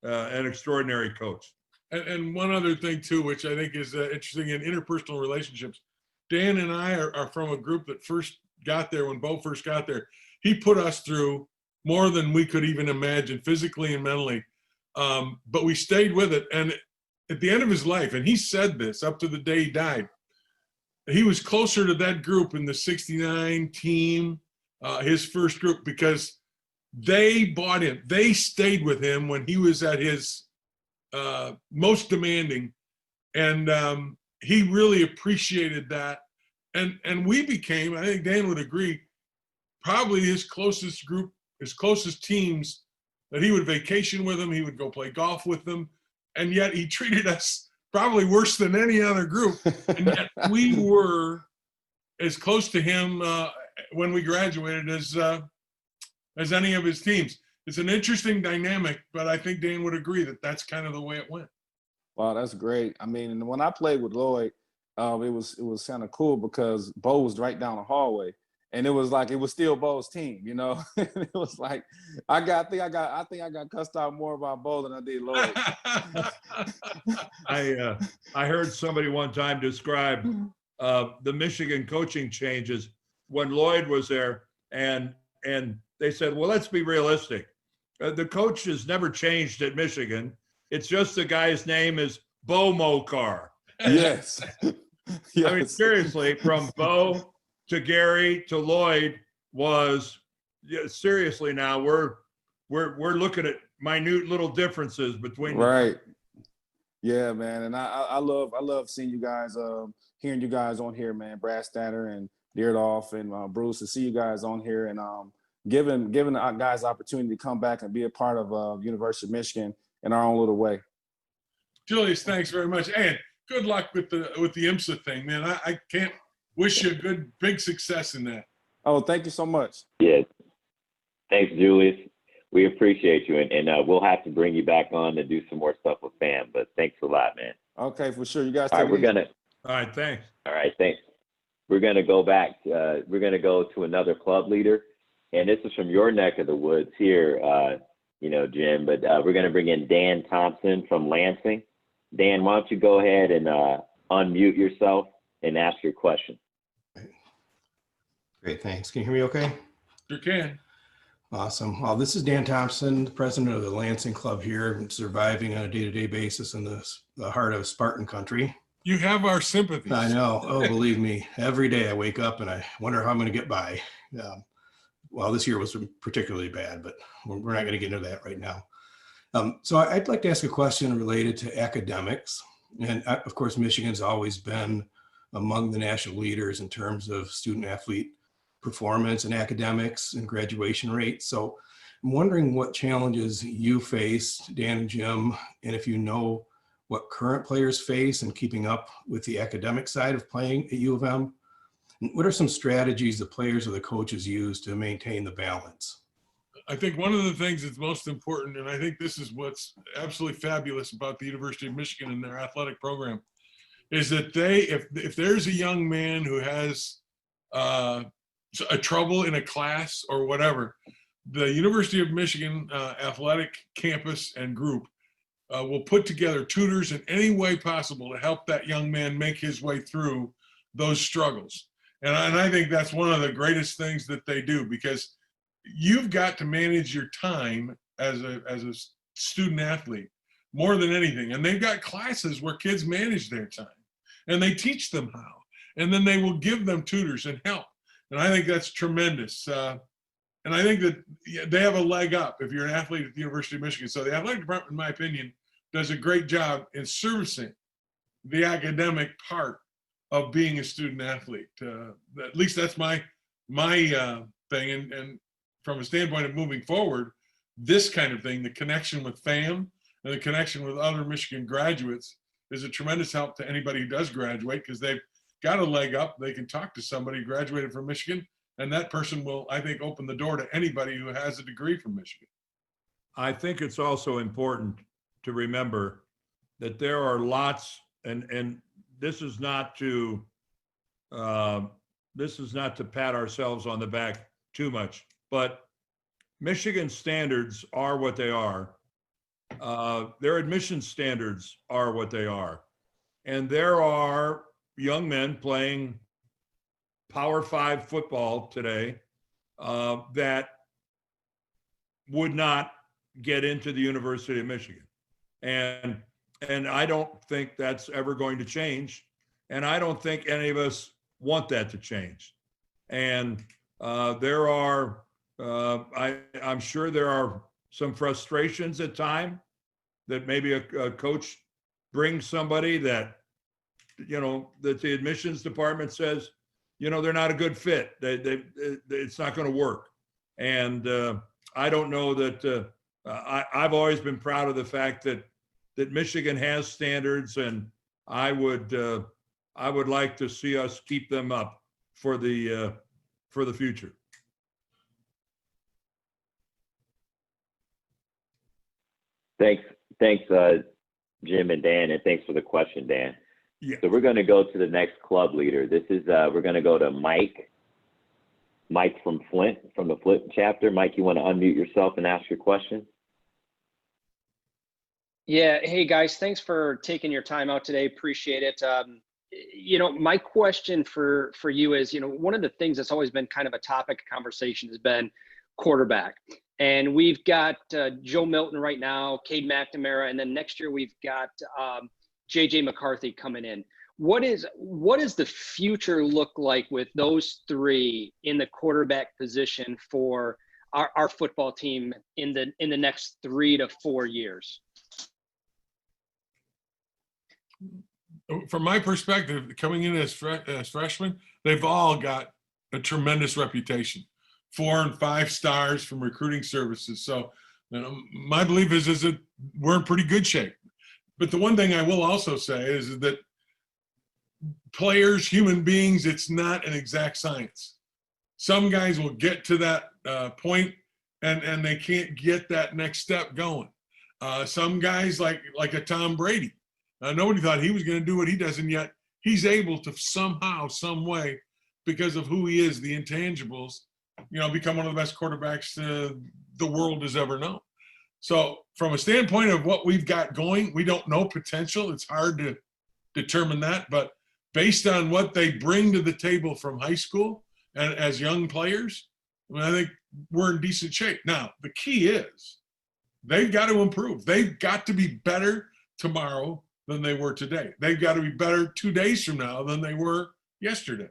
coach. And one other thing too, which I think is interesting in interpersonal relationships, Dan and I are from a group that first got there when Bo first got there. He put us through more than we could even imagine, physically and mentally. But we stayed with it. And at the end of his life, and he said this up to the day he died, he was closer to that group in the '69 team, his first group, because they bought him. They stayed with him when he was at his most demanding. And he really appreciated that. And we became, I think Dan would agree, probably his closest group, his closest teams, that he would vacation with them. He would go play golf with them. And yet he treated us probably worse than any other group. And yet we were as close to him when we graduated as any of his teams. It's an interesting dynamic, but I think Dan would agree that that's kind of the way it went. Wow, that's great. I mean, when I played with Lloyd, it was kind of cool because Bo was right down the hallway, and it was like it was still Bo's team, It was like I think I got cussed out more about Bo than I did Lloyd. I heard somebody one time describe the Michigan coaching changes when Lloyd was there, and they said, well, let's be realistic. The coach has never changed at Michigan. It's just the guy's name is Bo Mokar. Yes. Yes. I mean, seriously, from Bo to Gary to Lloyd was seriously. Now we're looking at minute little differences between. Right. Yeah, man, and I love seeing you guys, hearing you guys on here, man. Brad Statter and Deardolph and Bruce, to see you guys on here and giving the guys the opportunity to come back and be a part of University of Michigan in our own little way. Julius, thanks very much. And good luck with the IMSA thing, man. I can't wish you a good, big success in that. Oh, thank you so much. Yeah. Thanks, Julius. We appreciate you. And we'll have to bring you back on to do some more stuff with FAM. But thanks a lot, man. Okay, for sure. You guys All right, we're going to. All right, thanks. All right, thanks. We're going to go back. We're going to go to another club leader. And this is from your neck of the woods here, Jim. But we're going to bring in Dan Thompson from Lansing. Dan, why don't you go ahead and unmute yourself and ask your question. Great, thanks. Can you hear me okay? You can. Awesome. Well, this is Dan Thompson, the president of the Lansing Club here, surviving on a day-to-day basis in the heart of Spartan country. You have our sympathies. I know. Oh, believe me, every day I wake up and I wonder how I'm going to get by. Well, this year was particularly bad, but we're not going to get into that right now. So I'd like to ask a question related to academics. And of course, Michigan's always been among the national leaders in terms of student athlete performance and academics and graduation rates. So I'm wondering what challenges you faced, Dan and Jim, and if you know what current players face in keeping up with the academic side of playing at U of M. And what are some strategies the players or the coaches use to maintain the balance? I think one of the things that's most important, and I think this is what's absolutely fabulous about the University of Michigan and their athletic program, is that if there's a young man who has a trouble in a class or whatever, the University of Michigan athletic campus and group will put together tutors in any way possible to help that young man make his way through those struggles. And I think that's one of the greatest things that they do, because you've got to manage your time as a student athlete. more than anything. And they've got classes where kids manage their time and they teach them how, and then they will give them tutors and help. And I think that's tremendous. And I think that they have a leg up if you're an athlete at the University of Michigan. So the athletic department, in my opinion, does a great job in servicing the academic part of being a student athlete. At least that's my thing. And from a standpoint of moving forward, this kind of thing, the connection with FAM and the connection with other Michigan graduates is a tremendous help to anybody who does graduate, because they've got a leg up. They can talk to somebody who graduated from Michigan, and that person will, I think, open the door to anybody who has a degree from Michigan. I think it's also important to remember that there are lots, and this is not to pat ourselves on the back too much, but Michigan standards are what they are. Their admission standards are what they are. And there are young men playing Power 5 football today that would not get into the University of Michigan. And I don't think that's ever going to change. And I don't think any of us want that to change. And there are, I'm sure there are some frustrations at time that maybe a coach brings somebody that, that the admissions department says, they're not a good fit. It's not going to work. And I don't know that I've always been proud of the fact that Michigan has standards, and I would like to see us keep them up for the future. Thanks, Jim and Dan, and thanks for the question, Dan. Yeah. So we're going to go to the next club leader. This is we're going to go to Mike. Mike from Flint, from the Flint chapter. Mike, you want to unmute yourself and ask your question? Yeah. Hey guys, thanks for taking your time out today. Appreciate it. My question for you is, one of the things that's always been kind of a topic of conversation has been quarterback. And we've got Joe Milton right now, Cade McNamara, and then next year we've got JJ McCarthy coming in. What does the future look like with those three in the quarterback position for our football team in the next 3 to 4 years? From my perspective, coming in as freshmen, they've all got a tremendous reputation, 4 and 5 stars from recruiting services. So my belief is that we're in pretty good shape. But the one thing I will also say is that players, human beings, it's not an exact science. Some guys will get to that point and they can't get that next step going. Some guys like a Tom Brady, nobody thought he was going to do what he does, and yet he's able to somehow, some way, because of who he is, the intangibles, become one of the best quarterbacks the world has ever known. So from a standpoint of what we've got going, we don't know potential. It's hard to determine that, but based on what they bring to the table from high school and as young players, I think we're in decent shape. Now, the key is they've got to improve. They've got to be better tomorrow than they were today. They've got to be better 2 days from now than they were yesterday.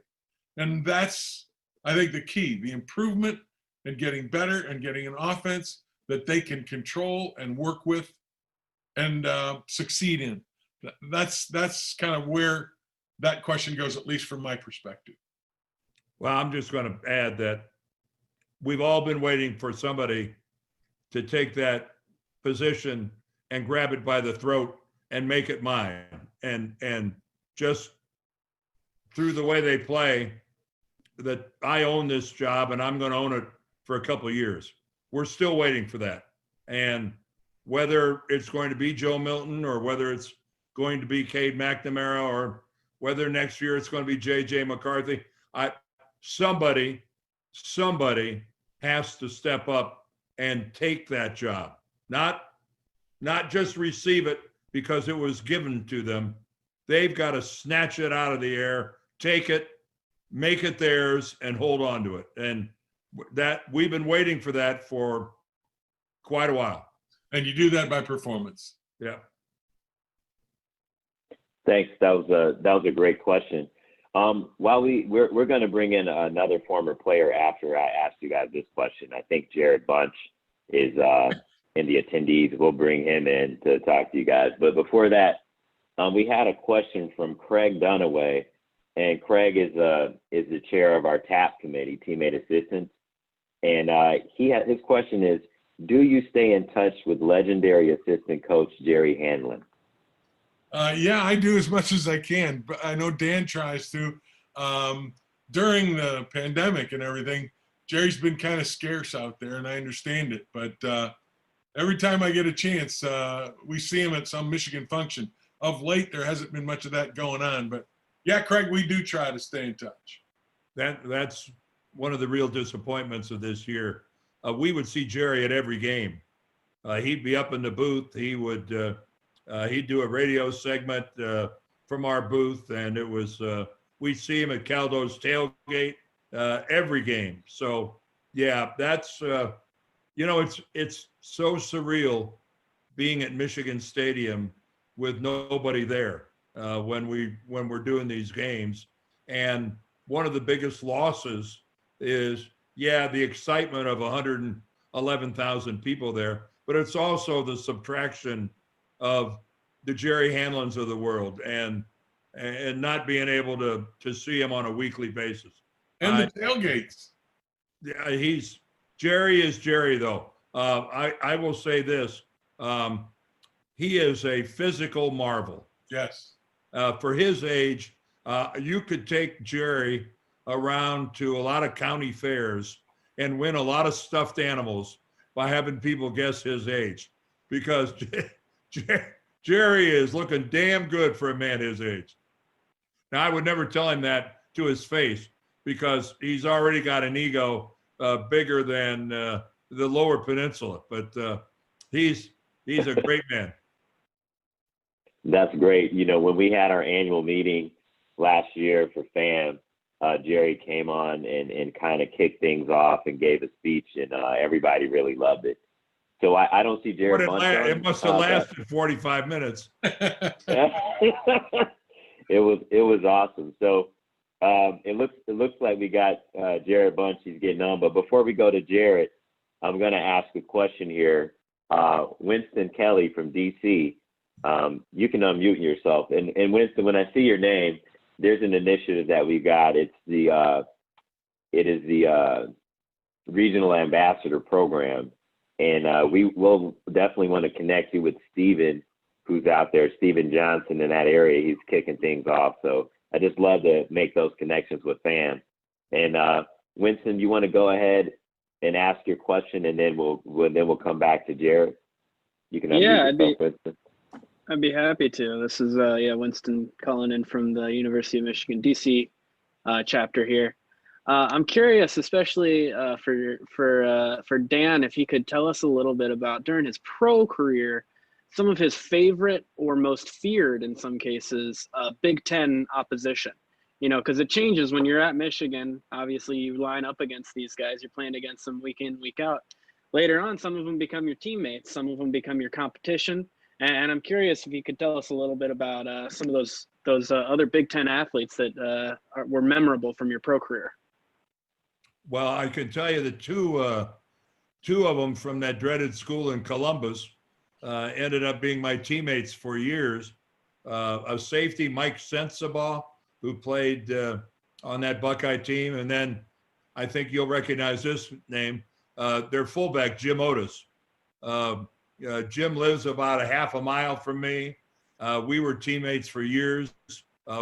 And that's, I think, the key, the improvement and getting better and getting an offense that they can control and work with and succeed in. That's kind of where that question goes, at least from my perspective. Well, I'm just going to add that we've all been waiting for somebody to take that position and grab it by the throat and make it mine. And just through the way they play, that I own this job and I'm going to own it for a couple of years. We're still waiting for that. And whether it's going to be Joe Milton or whether it's going to be Cade McNamara or whether next year it's going to be JJ McCarthy, somebody has to step up and take that job. Not just receive it because it was given to them. They've got to snatch it out of the air, take it, make it theirs, and hold on to it. And that we've been waiting for that for quite a while. And you do that by performance. Yeah. Thanks. That was a great question. While we're going to bring in another former player after I ask you guys this question. I think Jared Bunch is in the attendees. We'll bring him in to talk to you guys. But before that, we had a question from Craig Dunaway, and Craig is the chair of our TAP committee, Teammate Assistance, and his question is, do you stay in touch with legendary assistant coach Jerry Hanlon? Yeah, I do as much as I can, but I know Dan tries to. During the pandemic and everything, Jerry's been kind of scarce out there, and I understand it. But every time I get a chance, we see him at some Michigan function. Of late, there hasn't been much of that going on. But yeah, Craig, we do try to stay in touch. That's one of the real disappointments of this year. We would see Jerry at every game. He'd be up in the booth. He'd do a radio segment from our booth, and it was we'd see him at Caldo's tailgate every game. So yeah, that's it's so surreal being at Michigan Stadium with nobody there when we're doing these games. And one of the biggest losses is the excitement of 111,000 people there, but it's also the subtraction of the Jerry Hanlons of the world and not being able to see him on a weekly basis. And the tailgates. Yeah, Jerry is Jerry though. I will say this, he is a physical marvel. Yes. For his age, you could take Jerry around to a lot of county fairs and win a lot of stuffed animals by having people guess his age, because Jerry is looking damn good for a man his age. Now, I would never tell him that to his face because he's already got an ego bigger than the Lower Peninsula, but he's a great man. That's great. You know, when we had our annual meeting last year for FAM, Jerry came on and kind of kicked things off and gave a speech, and everybody really loved it. So I don't see Jerry. It must have lasted 45 minutes. It was awesome. So it looks like we got Jared Bunch. He's getting on. But before we go to Jared, I'm going to ask a question here. Winston Kelly from DC. You can unmute yourself. And Winston, when I see your name, there's an initiative that we got. It is the Regional Ambassador Program. And we will definitely want to connect you with Steven, who's out there, Steven Johnson in that area. He's kicking things off. So I just love to make those connections with fans. And Winston, you want to go ahead and ask your question, and then we'll come back to Jared. You can unmute yourself, Winston. I'd be happy to. This is Winston calling in from the University of Michigan DC chapter here. I'm curious, especially for Dan, if he could tell us a little bit about, during his pro career, some of his favorite or most feared, in some cases, Big Ten opposition. You know, because it changes when you're at Michigan. Obviously, you line up against these guys. You're playing against them week in, week out. Later on, some of them become your teammates. Some of them become your competition. And I'm curious if you could tell us a little bit about some of those other Big Ten athletes that were memorable from your pro career. Well, I can tell you that two of them from that dreaded school in Columbus ended up being my teammates for years. A safety, Mike Sensabaugh, who played on that Buckeye team, and then I think you'll recognize this name, their fullback, Jim Otis. Jim lives about a half a mile from me. We were teammates for years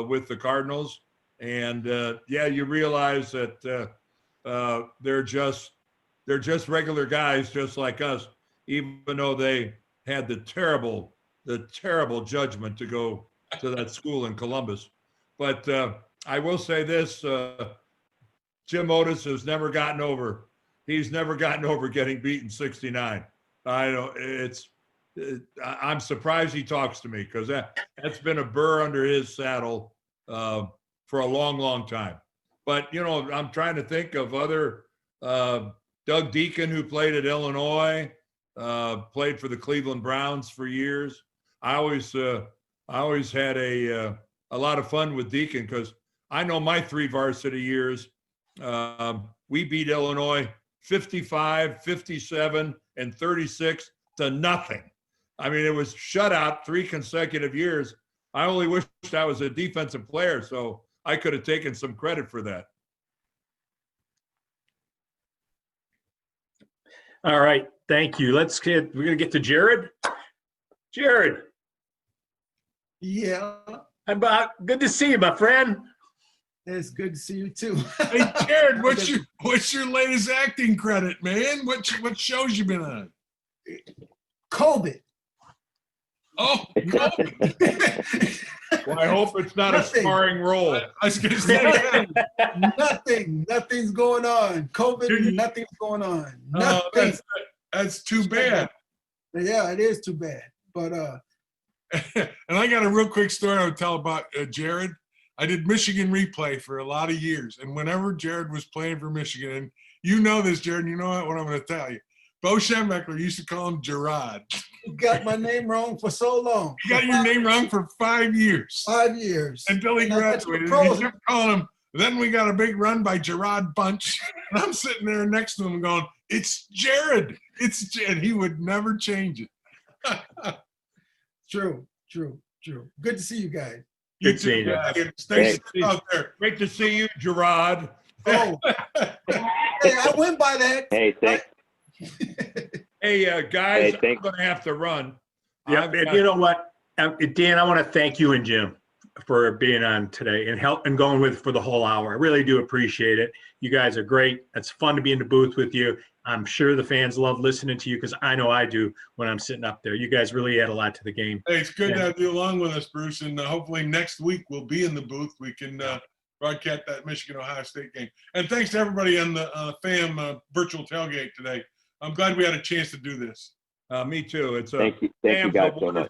with the Cardinals. And you realize that they're just regular guys just like us, even though they had the terrible judgment to go to that school in Columbus. But I will say this, Jim Otis has never gotten over getting beaten 69. I'm surprised he talks to me, because that's been a burr under his saddle for a long, long time. But, you know, I'm trying to think of other, Doug Deacon, who played at Illinois, played for the Cleveland Browns for years. I always I always had a lot of fun with Deacon because I know my 3 varsity years. We beat Illinois 55, 57, and 36 to nothing. I mean, it was shutout 3 consecutive years. I only wished I was a defensive player, so I could have taken some credit for that. All right. Thank you. We're going to get to Jared. Jared. Yeah. Good to see you, my friend. It's good to see you too. Hey, Jared, what's your latest acting credit, man? What shows you been on? COVID. Oh, COVID. Well, I hope it's not a starring role. I was going to say Nothing's going on. COVID, nothing's going on. Nothing. That's too bad. Yeah, it is too bad. But and I got a real quick story I would tell about Jared. I did Michigan replay for a lot of years, and whenever Jared was playing for Michigan, and you know this, Jared, you know what I'm going to tell you. Bo Schembechler used to call him Gerard. You got my name wrong for so long. You got your name wrong for 5 years. 5 years. Until he graduated. He kept calling him. Then we got a big run by Gerard Bunch. And I'm sitting there next to him going, it's Jared. It's Jared. He would never change it. True. Good to see you guys. Good seeing you. Stay out there. Great to see you, Gerard. Oh, hey, I went by that. Hey, thanks. Hey, guys, Hey, I'm going to have to run. Yeah, and you know what, Dan, I want to thank you and Jim for being on today and going with for the whole hour. I really do appreciate it. You guys are great. It's fun to be in the booth with you. I'm sure the fans love listening to you because I know I do when I'm sitting up there. You guys really add a lot to the game. Hey, it's good to have you along with us, Bruce. And hopefully next week we'll be in the booth. We can broadcast that Michigan-Ohio State game. And thanks to everybody on the FAM virtual tailgate today. I'm glad we had a chance to do this. Me too. It's Thank you guys so much.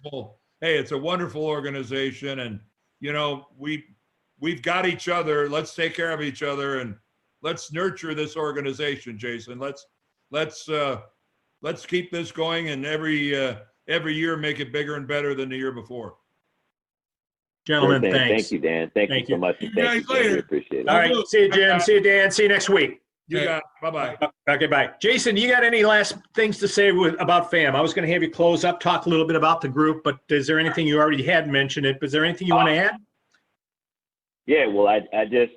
Hey, it's a wonderful organization, and you know we've got each other. Let's take care of each other, and let's nurture this organization, Jason. Let's keep this going, and every year make it bigger and better than the year before. Gentlemen, Sure, thanks. Thank you, Dan. Thank you so much. See you guys Thank you. later. Appreciate it. All right. See you, Jim. See you, Dan. See you next week. You got it. Bye-bye. Okay, bye. Jason, you got any last things to say about FAM? I was going to have you close up, talk a little bit about the group, but is there anything you already had mentioned it? But is there anything you want to add? Yeah, well, I just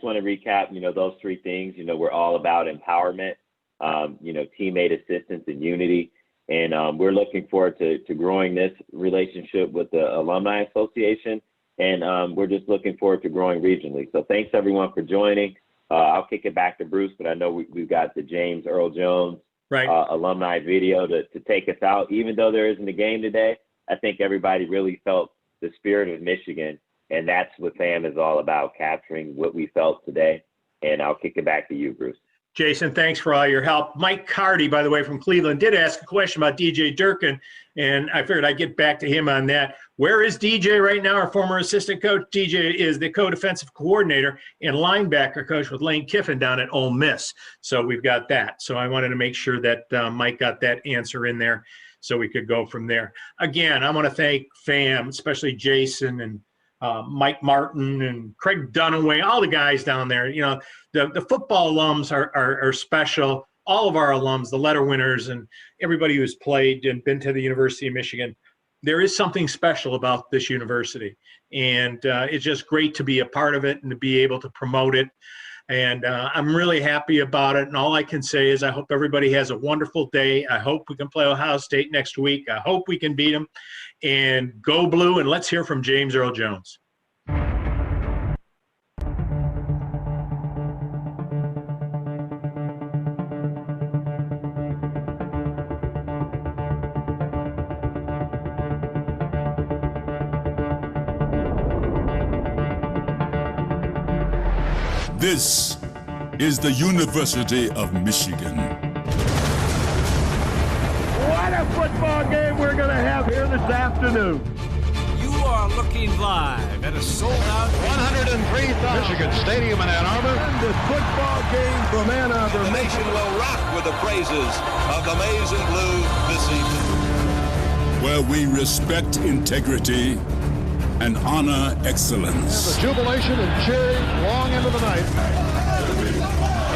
want to recap, those 3 things. We're all about empowerment, teammate assistance and unity. And we're looking forward to growing this relationship with the Alumni Association. And we're just looking forward to growing regionally. So thanks, everyone, for joining. I'll kick it back to Bruce, but I know we've got the James Earl Jones alumni video to take us out. Even though there isn't a game today, I think everybody really felt the spirit of Michigan. And that's what FAM is all about, capturing what we felt today. And I'll kick it back to you, Bruce. Jason, thanks for all your help. Mike Cardy, by the way, from Cleveland, did ask a question about DJ Durkin, and I figured I'd get back to him on that. Where is DJ right now, our former assistant coach? DJ is the co-defensive coordinator and linebacker coach with Lane Kiffin down at Ole Miss. So we've got that. So I wanted to make sure that Mike got that answer in there so we could go from there. Again, I want to thank FAM, especially Jason and Mike Martin and Craig Dunaway, all the guys down there. The football alums are special. All of our alums, the letter winners, and everybody who's played and been to the University of Michigan. There is something special about this university, and it's just great to be a part of it and to be able to promote it. And I'm really happy about it. And all I can say is I hope everybody has a wonderful day. I hope we can play Ohio State next week. I hope we can beat them. And go blue, and let's hear from James Earl Jones. This is the University of Michigan. What a football game we're going to have here this afternoon. You are looking live at a sold-out 103,000 Michigan Stadium in Ann Arbor. And the football game from Ann Arbor. The nation will rock with the praises of the Maize and Blue this evening. Where we respect integrity and honor excellence. The jubilation and cheering long into the night.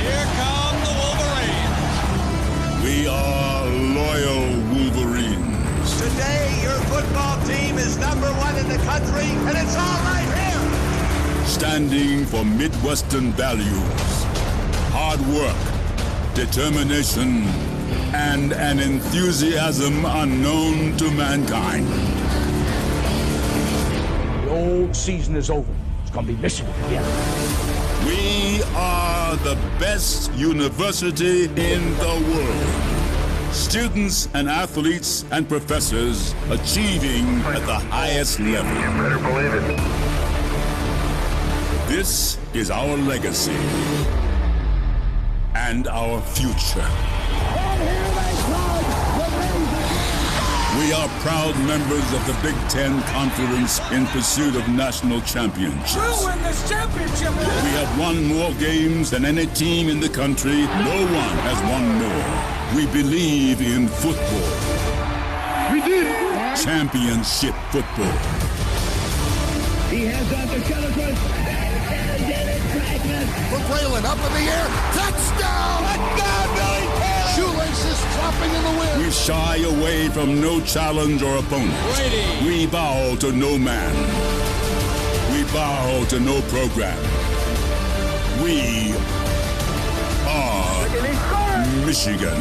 Here come the Wolverines. We are loyal Wolverines. Today, your football team is #1 in the country, and it's all right here. Standing for Midwestern values, hard work, determination, and an enthusiasm unknown to mankind. The old season is over. It's going to be Michigan again. We are the best university in the world. Students and athletes and professors achieving at the highest level. You better believe it. This is our legacy and our future. We are proud members of the Big Ten Conference in pursuit of national championships. We'll win this championship. We have won more games than any team in the country. No one has won more. We believe in football. We did it. Championship football. He has Dr. Sheller's. For Braylon, up in the air. Touchdown! Touchdown, Billy Taylor! Shoelaces flopping in the wind. We shy away from no challenge or opponent. Brady. We bow to no man. We bow to no program. We are Michigan.